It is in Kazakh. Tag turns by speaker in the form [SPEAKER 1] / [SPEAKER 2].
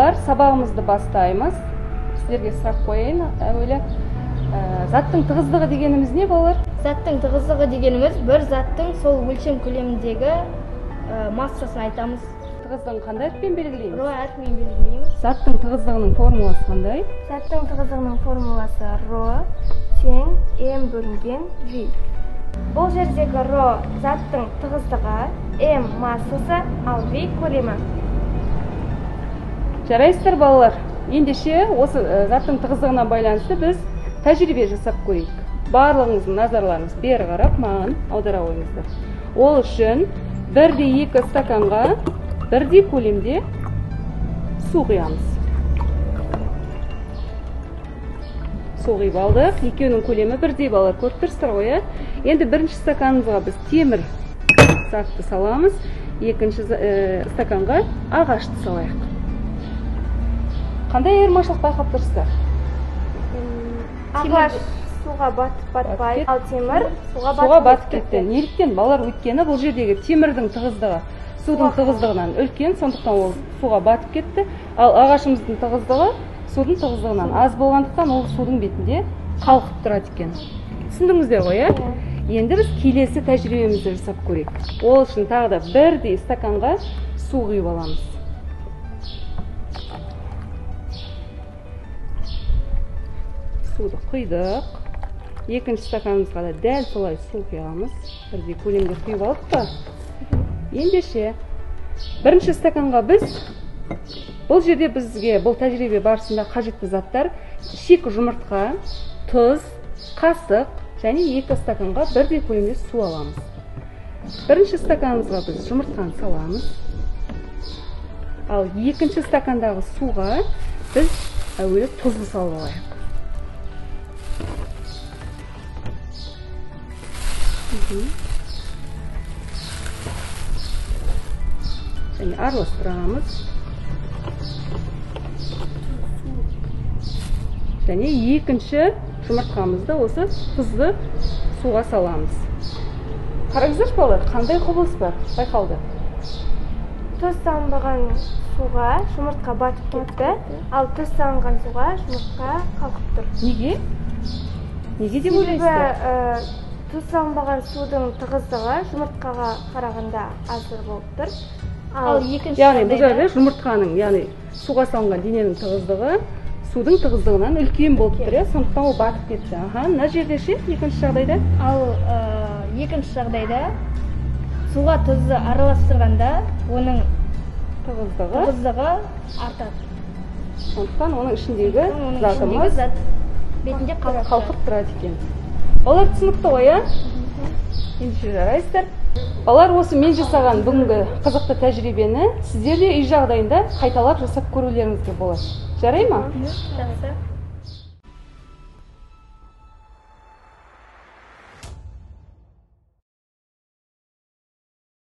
[SPEAKER 1] Балалар, сабағымызды бастаймыз. Сіздерге сұрақ қояйын. Әуелі заттың тығыздығы дегеніміз не, балалар?
[SPEAKER 2] Заттың тығыздығы дегеніміз бір заттың сол өлшем көлеміндегі массасын айтамыз.
[SPEAKER 1] Тығыздығын қандай әріппен белгілейміз?
[SPEAKER 2] Ро әрпімен белгілейміз.
[SPEAKER 1] Заттың тығыздығының формуласы қандай?
[SPEAKER 3] Заттың тығыздығының формуласы ро тең м бөлінген v. Бұл жердегі ро заттың тығыздығы, м массасы, ал v көлемі.
[SPEAKER 1] Жарайсыздар, балалар. Ендеше осы заттың тығыздығына байланысты біз тәжірибе жасап көрейік. Барлығыңыздың назарларыңыз бері қарап маған аудара қойыңыздар. Ол үшін 1/2 стаканға 1 көлемде су құямыз. Су құйып алдық. Екеуінің көлемі 1 балалар, көріп тұрсыздар ғой. Енді бірінші стаканымызға біз темір затты саламыз, екінші стаканға ағашты салайық. Қандай айырмашылық байқап тұрсыздар?
[SPEAKER 3] Ағаш суға батпай, ал темір
[SPEAKER 1] суға батып кетті. Неліктен? Балалар, өйткені бұл жердегі темірдің тығыздығы судың тығыздығынан үлкен, сондықтан ол суға батып кетті. Ал ағашымыздың тығыздығы судың тығыздығынан аз болғандықтан ол судың бетінде қалқып тұрады екен. Түсіндіңіздер ғой, Енді біз келесі тәжірибемізді жасап көрейік. Ол үшін тағы да 1 стаканға су құйып аламыз. Суды құйдық. Екінші стаканымызға да дәл солай су құямыз. 1 көлемде құйып алдық па? Ендеше бірінші стаканға біз бұл жерде бізге бұл тәжірибе барысында қажетті заттар шикі жұмыртқа, тұз, қасық және 2 стаканға 1 көлемде су аламыз. Бірінші стаканымызға біз жұмыртқаны саламыз. Ал екінші стакандағы суға біз әуелі тұзды салып алайық. Және араластырамыз. Және екінші жұмыртқамызды осы тұзды суға саламыз. Қараңыздар, балалар, қандай құбылыс бар? Байқалды.
[SPEAKER 3] Тұз салынбаған суға жұмыртқа батып кетті, ал тұз салынған суға жұмыртқа қалқып тұр.
[SPEAKER 1] Неге? Неге деп ойлайсыздар?
[SPEAKER 3] Себебі тұз салынбаған судың тығыздығы жұмыртқаға қарағанда азыр болып тұр.
[SPEAKER 2] Ал екінші
[SPEAKER 1] Яғни бұл жерде жұмыртқаның, яғни суға салынған дененің тығыздығы судың тығыздығынан үлкен болып тұр, сондықтан ол батып кетті. Мына жерде ше, екінші жағдайда?
[SPEAKER 2] Ал екінші жағдайда суға тұзды араластырғанда оның тығыздығы артады.
[SPEAKER 1] Сондықтан оның ішіндегі затымыз
[SPEAKER 2] бетінде
[SPEAKER 1] қалқып тұрады екен. Балалар, түсінікті ғой, Ендеше жарайсыздар. Балалар, осы мен жасаған бүгінгі қызықты тәжірибені сіздер де үй жағдайында қайталап жасап көрулеріңізге болады. Жарай ма?
[SPEAKER 2] Жақсы.